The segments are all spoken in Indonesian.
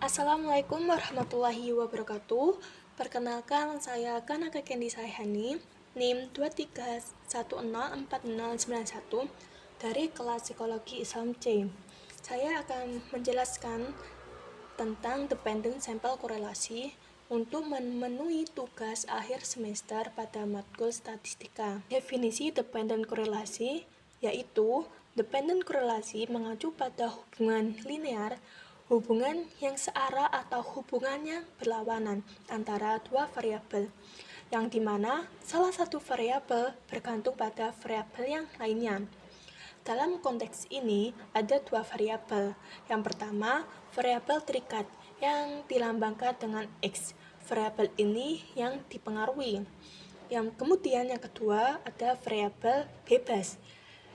Assalamualaikum warahmatullahi wabarakatuh. Perkenalkan, saya Kanaka Kendi Saihani, NIM 23104091 dari kelas Psikologi Islam C. Saya akan menjelaskan tentang dependent sample korelasi untuk memenuhi tugas akhir semester pada matkul statistika. Definisi dependent korelasi yaitu dependent korelasi mengacu pada hubungan linear, hubungan yang searah atau hubungan yang berlawanan antara dua variabel, yang dimana salah satu variabel bergantung pada variabel yang lainnya. Dalam konteks ini, ada dua variabel. Yang pertama, variabel terikat yang dilambangkan dengan X. Variabel ini yang dipengaruhi. Kemudian yang kedua, ada variabel bebas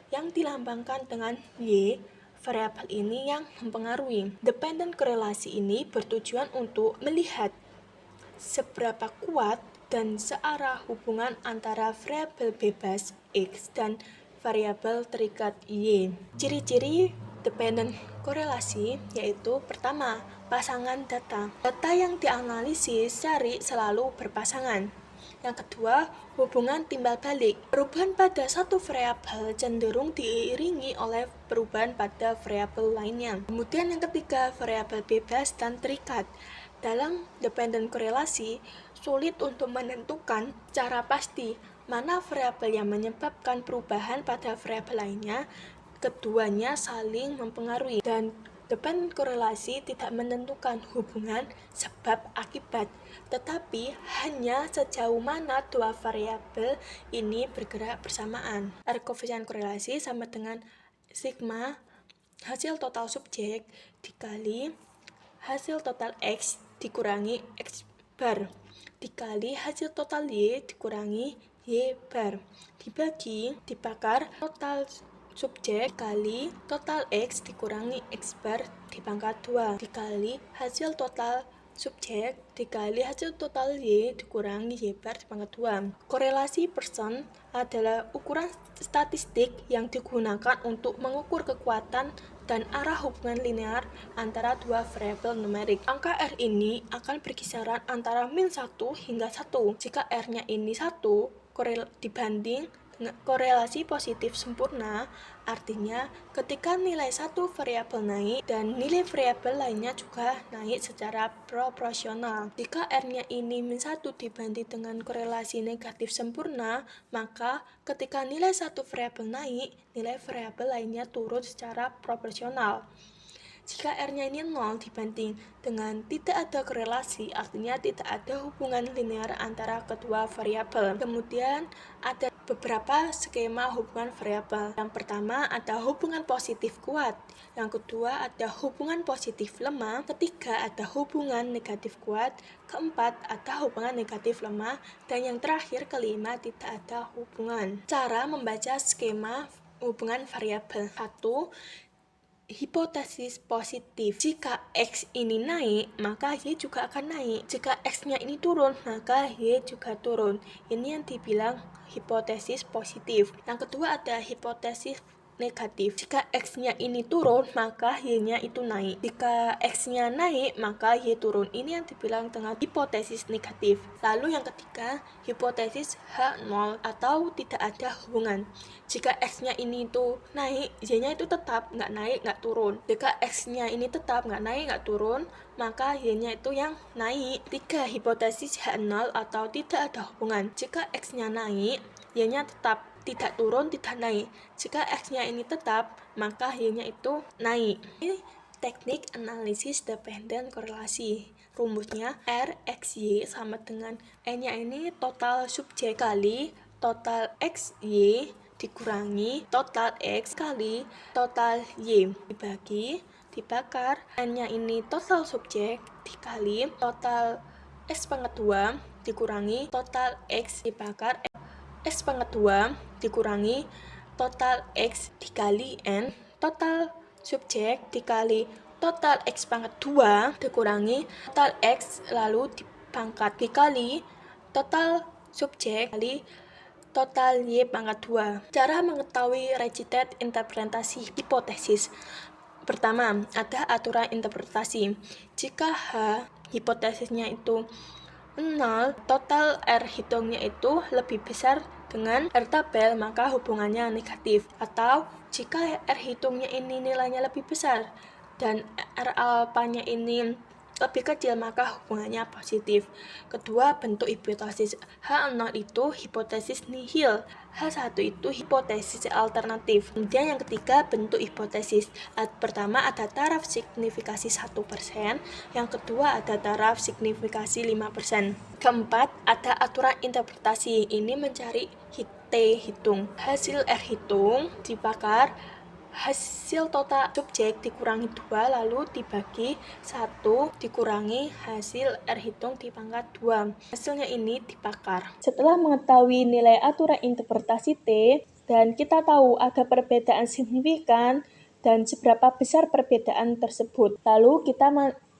yang dilambangkan dengan Y. Variabel ini yang mempengaruhi. Dependent korelasi ini bertujuan untuk melihat seberapa kuat dan searah hubungan antara variabel bebas X dan variabel terikat Y. Ciri-ciri dependent korelasi yaitu pertama, pasangan data. Data yang dianalisis cari selalu berpasangan. Yang kedua, hubungan timbal balik. Perubahan pada satu variabel cenderung diiringi oleh perubahan pada variabel lainnya. Kemudian yang ketiga, variabel bebas dan terikat. Dalam dependent korelasi, sulit untuk menentukan secara pasti mana variabel yang menyebabkan perubahan pada variabel lainnya. Keduanya saling mempengaruhi dan dependent korelasi tidak menentukan hubungan sebab akibat, tetapi hanya sejauh mana dua variabel ini bergerak bersamaan. R koefisien korelasi sama dengan sigma hasil total subjek dikali hasil total X dikurangi X bar dikali hasil total Y dikurangi Y bar dibakar total subjek kali total X dikurangi X bar dipangkat 2 dikali hasil total subjek dikali hasil total Y dikurangi Y bar dipangkat 2. Korelasi Pearson adalah ukuran statistik yang digunakan untuk mengukur kekuatan dan arah hubungan linear antara dua variabel numerik. Angka R ini akan berkisaran antara min 1 hingga 1. Jika R-nya ini 1 dibanding korelasi positif sempurna, artinya ketika nilai satu variabel naik dan nilai variabel lainnya juga naik secara proporsional. Jika R-nya ini min 1 dibanding dengan korelasi negatif sempurna, maka ketika nilai satu variabel naik, nilai variabel lainnya turun secara proporsional. Jika R-nya ini 0 dibanding dengan tidak ada korelasi, artinya tidak ada hubungan linear antara kedua variabel. Kemudian ada beberapa skema hubungan variabel. Yang pertama ada hubungan positif kuat, yang kedua ada hubungan positif lemah, ketiga ada hubungan negatif kuat, keempat ada hubungan negatif lemah, dan yang terakhir kelima tidak ada hubungan. Cara membaca skema hubungan variabel. 1. Hipotesis positif. Jika X ini naik, maka Y juga akan naik. Jika X-nya ini turun, maka Y juga turun. Ini yang dibilang hipotesis positif. Yang kedua ada hipotesis negatif. Jika X-nya ini turun, maka Y-nya itu naik. Jika X-nya naik, maka Y turun. Ini yang dibilang dengan hipotesis negatif. Lalu yang ketiga, hipotesis H0 atau tidak ada hubungan. Jika X-nya ini itu naik, Y-nya itu tetap nggak naik, nggak turun. Jika X-nya ini tetap nggak naik, nggak turun, maka Y-nya itu yang naik. 3. Hipotesis H0 atau tidak ada hubungan. Jika X-nya naik, Y-nya tetap, tidak turun, tidak naik. Jika X-nya ini tetap, maka Y-nya itu naik. Ini teknik analisis dependent korelasi. Rumusnya R X Y sama dengan N-nya ini total subjek kali total X Y dikurangi total X kali total Y dibakar N-nya ini total subjek dikali total X pangkat 2 dikurangi total X dibakar X pangkat 2 dikurangi total X dikali N total subjek dikali total X pangkat 2 dikurangi total X lalu dipangkat dikali total subjek kali total Y pangkat 2. Cara mengetahui registered interpretasi hipotesis. Pertama, ada aturan interpretasi. Jika H hipotesisnya itu 0, total R hitungnya itu lebih besar dengan R tabel, maka hubungannya negatif. Atau jika R hitungnya ini nilainya lebih besar dan R alpanya ini lebih kecil, maka hubungannya positif. Kedua, bentuk hipotesis. H0 itu hipotesis nihil, H1 itu hipotesis alternatif. Kemudian yang ketiga, bentuk hipotesis. Pertama ada taraf signifikasi 1%, yang kedua ada taraf signifikasi 5%. Keempat, ada aturan interpretasi. Ini mencari T hitung. Hasil R hitung dibakar, hasil total subjek dikurangi 2, lalu dibagi 1 dikurangi hasil R hitung dipangkat 2. Hasilnya ini dibakar. Setelah mengetahui nilai aturan interpretasi T, dan kita tahu ada perbedaan signifikan dan seberapa besar perbedaan tersebut, lalu kita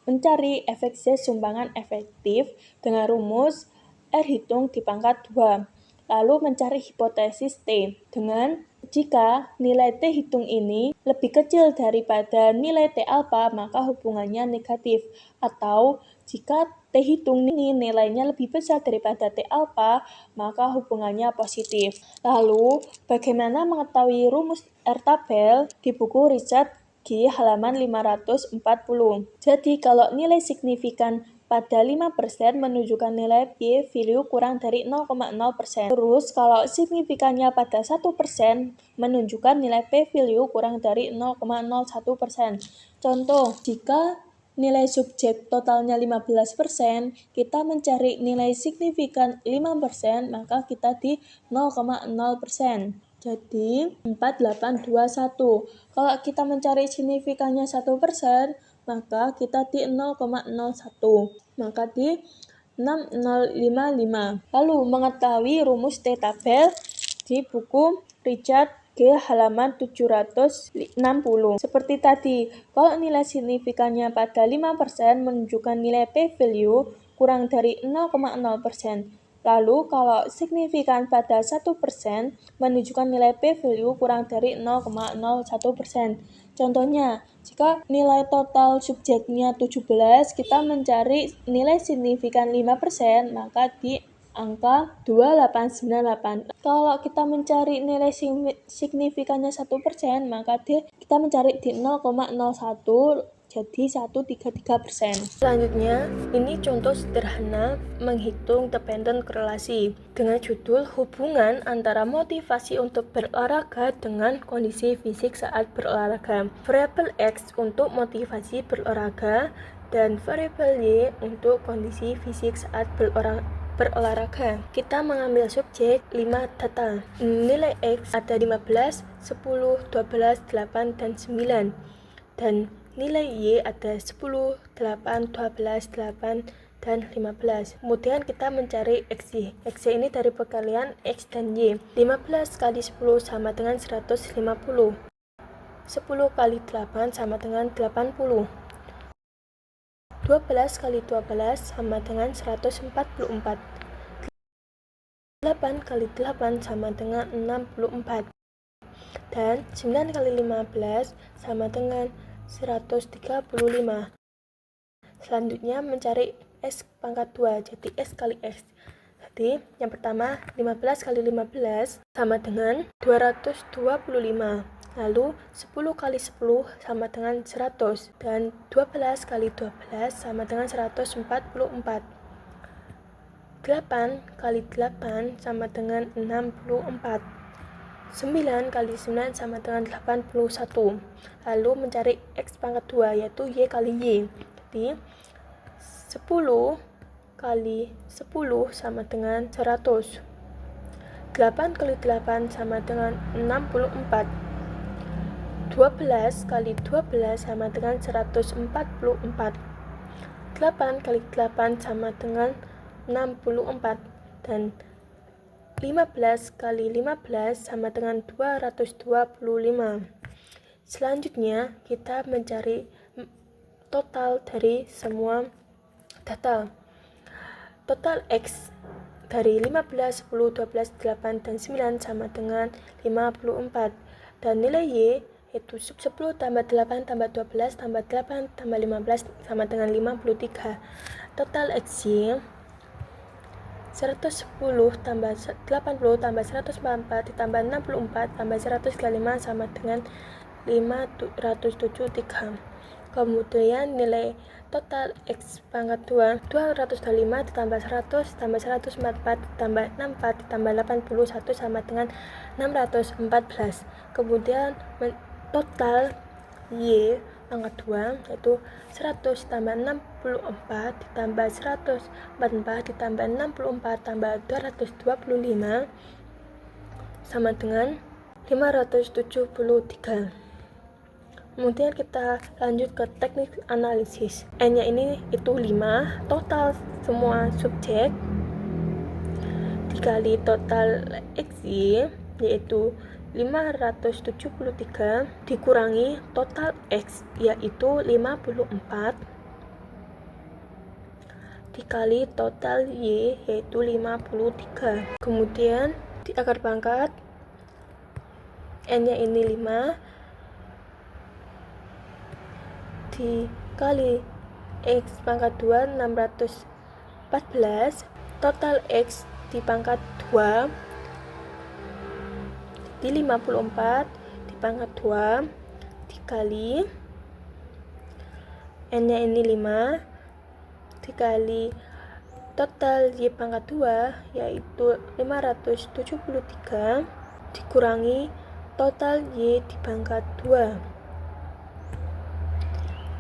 mencari efek Z sumbangan efektif dengan rumus R hitung dipangkat 2. Lalu mencari hipotesis T dengan jika nilai T hitung ini lebih kecil daripada nilai T alpha, maka hubungannya negatif. Atau jika T hitung ini nilainya lebih besar daripada T alpha, maka hubungannya positif. Lalu, bagaimana mengetahui rumus R tabel di buku Richard G halaman 540. Jadi, kalau nilai signifikan pada 5% menunjukkan nilai p-value kurang dari 0,0%. Terus kalau signifikannya pada 1% menunjukkan nilai p-value kurang dari 0,01%. Contoh, jika nilai subjek totalnya 15%, kita mencari nilai signifikan 5%, maka kita di 0,0%. Jadi 4821. Kalau kita mencari signifikannya 1%, maka kita di 0,01, maka di 6055. Lalu mengetahui rumus T tabel di buku Richard G halaman 760. Seperti tadi, kalau nilai signifikannya pada 5% menunjukkan nilai p-value kurang dari 0,0%. Lalu kalau signifikan pada 1% menunjukkan nilai p-value kurang dari 0,01%. Contohnya, jika nilai total subjeknya 17, kita mencari nilai signifikan 5%, maka di angka 2898. Kalau kita mencari nilai signifikannya 1%, maka kita mencari di 0,01, jadi 133%. Selanjutnya, ini contoh sederhana menghitung dependent korelasi dengan judul hubungan antara motivasi untuk berolahraga dengan kondisi fisik saat berolahraga. Variabel X untuk motivasi berolahraga dan variabel Y untuk kondisi fisik saat berolahraga. Kita mengambil subjek 5 data. Nilai X ada 15, 10, 12, 8, dan 9. Dan nilai Y ada 10, 8, 12, 8, dan 15. Kemudian kita mencari XY. XY ini dari perkalian X dan Y. 15 kali 10 sama dengan 150. 10 kali 8 sama dengan 80. 12 kali 12 sama dengan 144. 8 kali 8 sama dengan 64. Dan 9 kali 15 sama dengan 135. Selanjutnya mencari S pangkat 2, jadi S kali X. Jadi yang pertama 15 kali 15 sama dengan 225. Lalu 10 kali 10 sama dengan 100. Dan 12 kali 12 sama dengan 144. 8 kali 8 sama dengan 64. 9 kali 9 sama dengan 81. Lalu mencari X pangkat 2, yaitu Y kali Y. Jadi 10 kali 10 sama dengan 100. 8 kali 8 sama dengan 64. 12 kali 12 sama dengan 144. 8 kali 8 sama dengan 64. Dan 15 kali 15 sama dengan 225. Selanjutnya kita mencari total dari semua data. Total X dari 15, 10, 12, 8, dan 9 sama dengan 54. Dan nilai Y yaitu sub 10 tambah 8 tambah 12 tambah 8 tambah 15 sama dengan 53. Total X-Y 110 tambah 80 tambah 144 ditambah 64 tambah 135 sama dengan 573. Kemudian nilai total X pangkat 2 225 ditambah 100 tambah 144 ditambah 64 ditambah 81 sama dengan 614. Kemudian total Y pangkat 2 yaitu 100 tambah 64 ditambah 144 ditambah 64 tambah 225 sama dengan 573. Kemudian kita lanjut ke teknik analisis. N-nya ini itu 5, total semua subjek dikali total X-Y yaitu 573 dikurangi total X yaitu 54 dikali total Y yaitu 53. Kemudian di akar pangkat N-nya ini 5 dikali X pangkat 2 614 total X di pangkat 2 di 54 di pangkat 2 dikali N-nya ini 5 dikali total Y pangkat 2 yaitu 573 dikurangi total Y di pangkat 2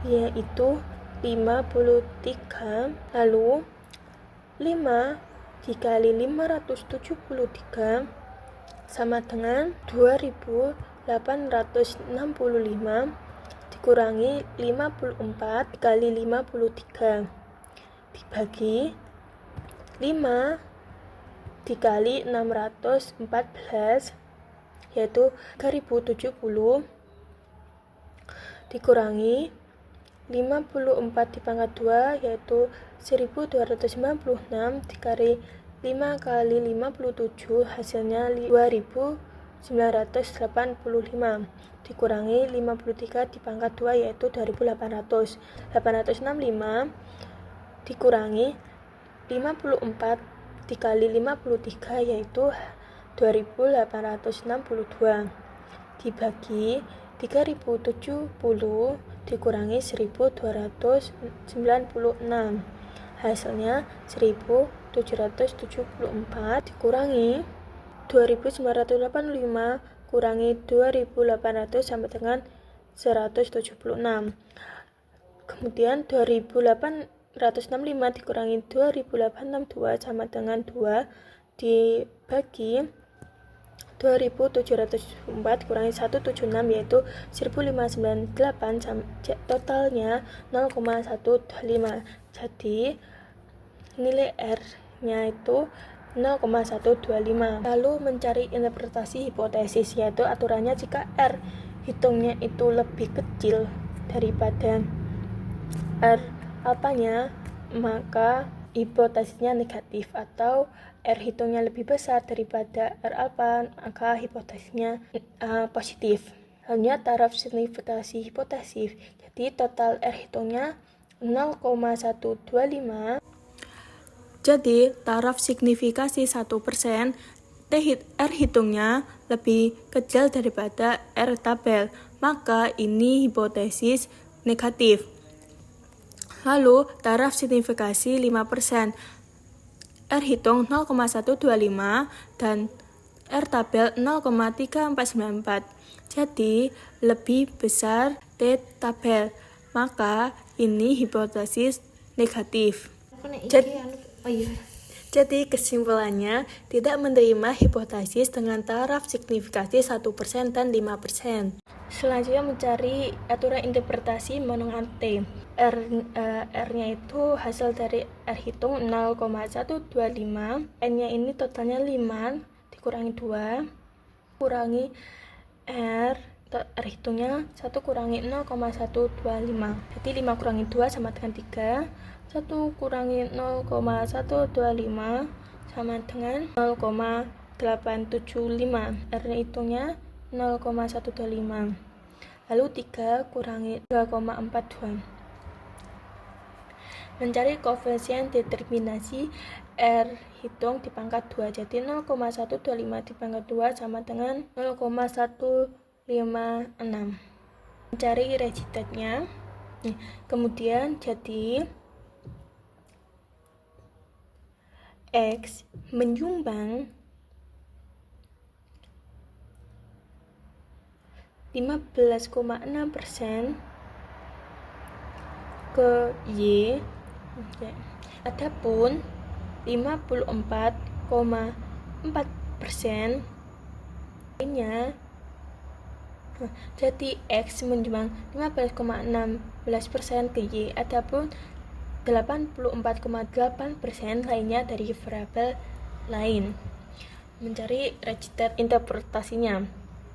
yaitu 53. Lalu 5 dikali 573 sama dengan 2865 dikurangi 54 dikali 53 dibagi 5 dikali 614 yaitu 3070 dikurangi 54 di pangkat 2 yaitu 1296 dikali 5 kali 57 hasilnya 2985 dikurangi 53 di pangkat 2 yaitu 2800. 865 dikurangi 54 dikali 53 yaitu 2862 dibagi 3070 dikurangi 1296 hasilnya 1774 dikurangi 2985 kurangi 2800 sama dengan 176. Kemudian 2865 dikurangi 2862 sama dengan 2 dibagi 2704 kurangi 176 yaitu 1598 totalnya 0,125. Jadi nilai R-nya itu 0,125. Lalu mencari interpretasi hipotesis, yaitu aturannya jika R hitungnya itu lebih kecil daripada R alpanya, maka hipotesisnya negatif, atau R hitungnya lebih besar daripada R alfa, maka hipotesisnya positif. Selanjutnya taraf signifikasi hipotesis. Jadi total R hitungnya 0,125. Jadi taraf signifikasi 1%, R hitungnya lebih kecil daripada R tabel, maka ini hipotesis negatif. Lalu taraf signifikasi 5%, R hitung 0,125 dan R tabel 0,3494. Jadi lebih besar T tabel, maka ini hipotesis negatif. Jadi kesimpulannya tidak menerima hipotesis dengan taraf signifikasi 1% dan 5%. Selanjutnya mencari aturan interpretasi monoan T. R-nya itu hasil dari R hitung 0,125, N-nya ini totalnya 5 dikurangi 2 kurangi R hitungnya 1 kurangi 0,125. Jadi 5 kurangi 2 sama dengan 3. 1 kurangi 0,125 sama dengan 0,875. R hitungnya 0,125. lalu 3 kurangi 2,42. Mencari koefisien determinasi R hitung dipangkat 2. Jadi 0,125 dipangkat 2 sama dengan 0,156. Mencari registernya. Kemudian jadi X menyumbang 15,6% ke Y. Adapun 54,4% lainnya. Jadi X menyumbang 15,16% ke Y. Adapun 84,8% lainnya dari variabel lain. Mencari register interpretasinya.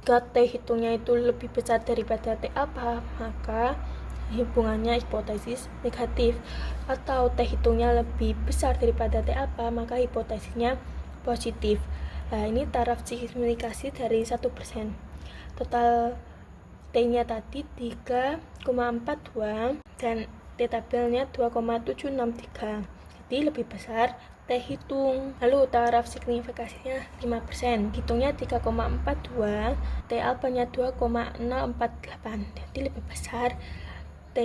Jika T hitungnya itu lebih besar daripada T apa, maka hubungannya hipotesis negatif. Atau T hitungnya lebih besar daripada T apa, maka hipotesisnya positif. Nah, ini taraf signifikasi dari 1%. Total T-nya tadi 3,42 dan T tabelnya 2,763. Jadi lebih besar T hitung. Lalu taraf signifikasinya 5%. Hitungnya 3,42, T alpanya 2,048. Jadi lebih besar T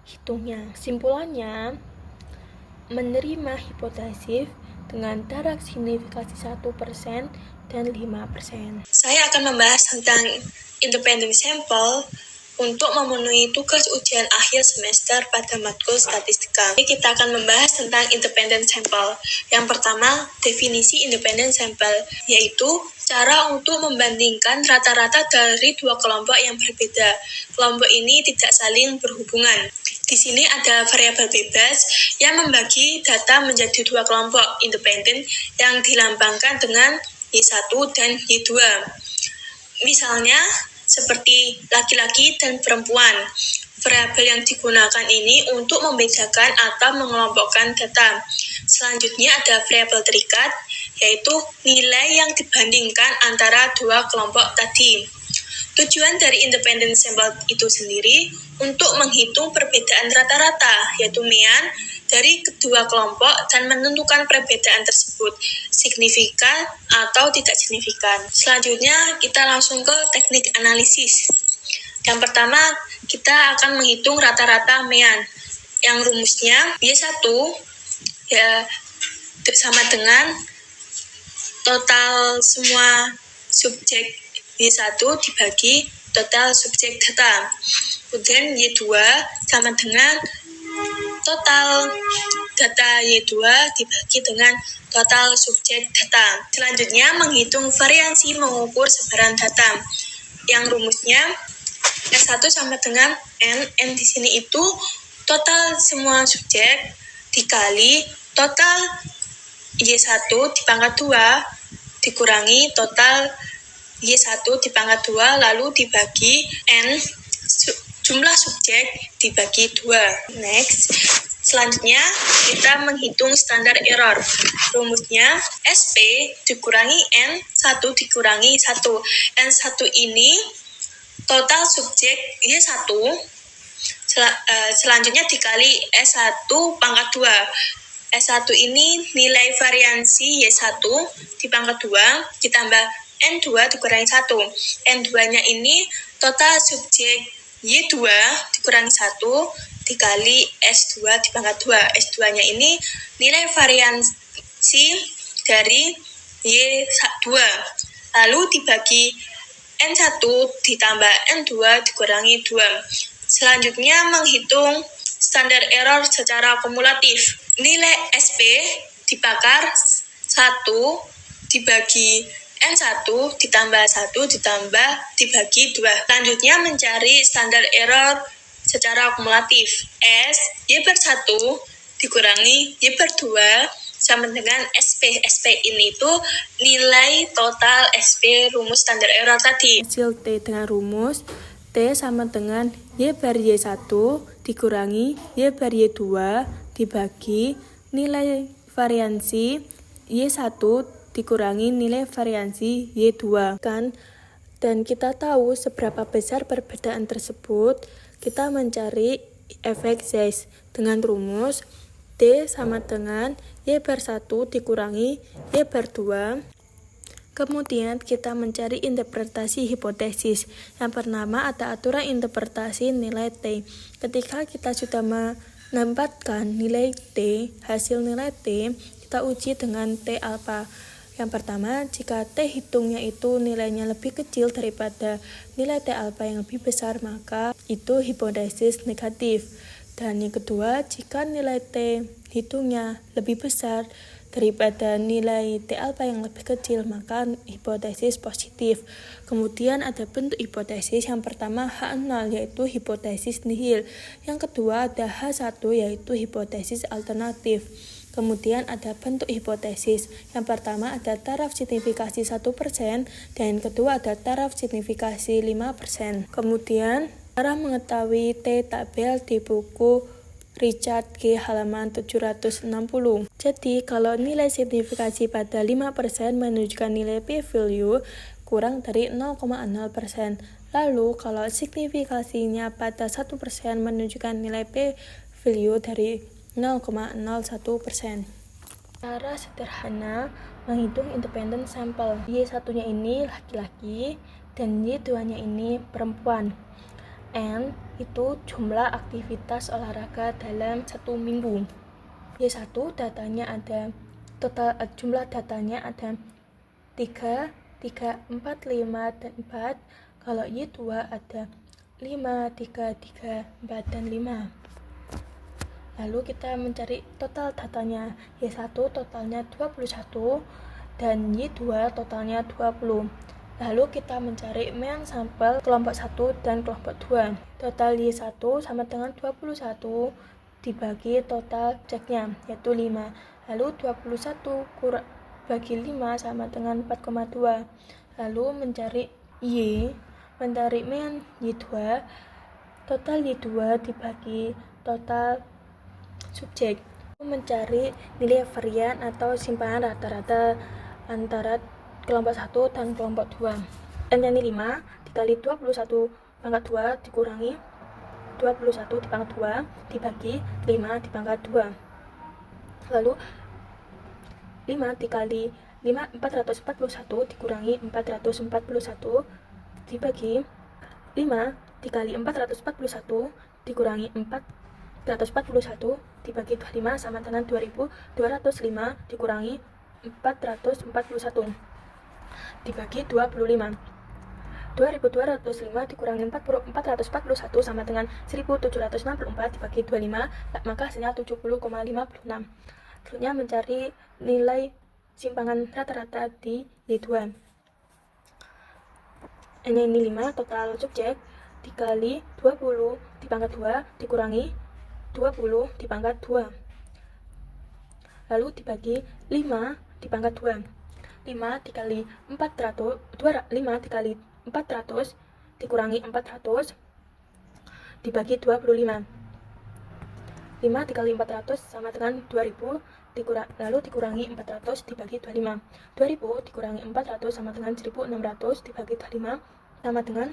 hitungnya. Simpulannya, menerima hipotesis dengan taraf signifikasi 1% dan 5%. Saya akan membahas tentang independent sample untuk memenuhi tugas ujian akhir semester pada matkul statistika. Jadi kita akan membahas tentang independent sample. Yang pertama, definisi independent sample, yaitu cara untuk membandingkan rata-rata dari dua kelompok yang berbeda. Kelompok ini tidak saling berhubungan. Di sini ada variabel bebas yang membagi data menjadi dua kelompok independen yang dilambangkan dengan Y1 dan Y2. Misalnya, seperti laki-laki dan perempuan. Variabel yang digunakan ini untuk membedakan atau mengelompokkan data. Selanjutnya ada variabel terikat, yaitu nilai yang dibandingkan antara dua kelompok tadi. Tujuan dari independent sample itu sendiri untuk menghitung perbedaan rata-rata, yaitu mean, dari kedua kelompok dan menentukan perbedaan tersebut signifikan atau tidak signifikan. Selanjutnya kita langsung ke teknik analisis. Yang pertama, kita akan menghitung rata-rata mean. Yang rumusnya Y1 ya sama dengan total semua subjek Y1 dibagi total subjek data. Kemudian Y2 sama dengan total data Y2 dibagi dengan total subjek data. Selanjutnya, menghitung variansi mengukur sebaran data. Yang rumusnya S1 sama dengan N di sini itu total semua subjek dikali total Y1 dipangkat 2 dikurangi total Y1 dipangkat 2 lalu dibagi N jumlah subjek dibagi 2. Next, selanjutnya kita menghitung standar error. Rumusnya SP dikurangi N1 dikurangi 1. N1 ini total subjek Y1, selanjutnya dikali S1 pangkat 2. S1 ini nilai variansi Y1 dipangkat 2 ditambah N2 dikurangi 1. N2-nya ini total subjek Y2 dikurangi 1 dikali S2 dipangkat 2. S2-nya ini nilai variansi dari Y2. Lalu dibagi N1 ditambah N2 dikurangi 2. Selanjutnya menghitung standar error secara kumulatif. Nilai SP dibakar 1 dibagi N1 ditambah 1 ditambah dibagi 2. Selanjutnya mencari standar error secara kumulatif. S Y/1 dikurangi Y/2 sama dengan SP. SP ini itu nilai total SP rumus standar error tadi. Hasil T dengan rumus T sama dengan Y/Y1 dikurangi Y/Y2 dibagi nilai variansi Y1 dikurangi nilai variansi Y2. Kan T dan kita tahu seberapa besar perbedaan tersebut, kita mencari efek Z dengan rumus D sama dengan Y bar 1 dikurangi Y bar 2. Kemudian kita mencari interpretasi hipotesis. Yang pertama ada aturan interpretasi nilai T. Ketika kita sudah menempatkan nilai T, hasil nilai T, kita uji dengan T alfa. Yang pertama, jika T hitungnya itu nilainya lebih kecil daripada nilai T alfa yang lebih besar, maka itu hipotesis negatif. Dan yang kedua, jika nilai T hitungnya lebih besar daripada nilai T alfa yang lebih kecil, maka hipotesis positif. Kemudian ada bentuk hipotesis. Yang pertama H0 yaitu hipotesis nihil. Yang kedua ada H1 yaitu hipotesis alternatif. Kemudian ada bentuk hipotesis. Yang pertama ada taraf signifikasi 1% dan yang kedua ada taraf signifikasi 5%. Kemudian cara mengetahui T tabel di buku Richard G. halaman 760. Jadi kalau nilai signifikasi pada 5% menunjukkan nilai p-value kurang dari 0,0%. Lalu kalau signifikasinya pada 1% menunjukkan nilai p-value dari 0,01%. Cara sederhana menghitung independent sample. Y1-nya ini laki-laki dan Y2-nya ini perempuan. N itu jumlah aktivitas olahraga dalam 1 minggu. Y1 datanya ada jumlah datanya ada 3, 4, 5, dan 4. Kalau Y2 ada 5, 3, 4, dan 5. Lalu kita mencari total datanya. Y1 totalnya 21 dan Y2 totalnya 20. Lalu kita mencari mean sampel kelompok 1 dan kelompok 2. Total Y1 sama dengan 21 dibagi total subjeknya, yaitu 5. Lalu 21 bagi 5 sama dengan 4,2. Lalu mencari mencari mean Y2. Total Y2 dibagi total subjek. Mencari nilai varian atau simpanan rata-rata antara kelompok 1 dan kelompok 2. N-nya ini 5 dikali 21 pangkat 2 dikurangi 21 dipangkat 2 dibagi 5 dipangkat 2. Lalu 5 dikali 5 441 dikurangi 441 dibagi 5 dikali 441 dikurangi 441 dibagi 25 sama dengan 2205 dikurangi 441 dibagi 25. 2205 dikurangi 441 sama dengan 1764 dibagi 25, maka hasilnya 70,56. Selanjutnya mencari nilai simpangan rata-rata di Y2. Ini 5 total subjek dikali 20 dipangkat 2 dikurangi 20 dipangkat 2. Lalu dibagi 5 dipangkat 2. 5 dikali 400 5 dikali 400 dikurangi 400 dibagi 25. 5 dikali 400 sama dengan 2000 lalu dikurangi 400 dibagi 25. 2000 dikurangi 400 sama dengan 1600 dibagi 25 sama dengan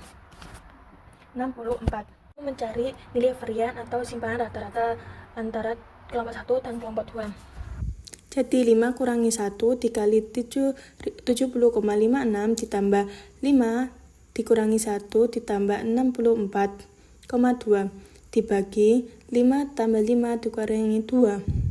64. Mencari nilai varian atau simpanan rata-rata antara kelompok 1 dan kelompok 2. Jadi 5 kurangi 1 dikali 70,56 ditambah 5 dikurangi 1 ditambah 64,2 dibagi 5 tambah 5 dikurangi 2.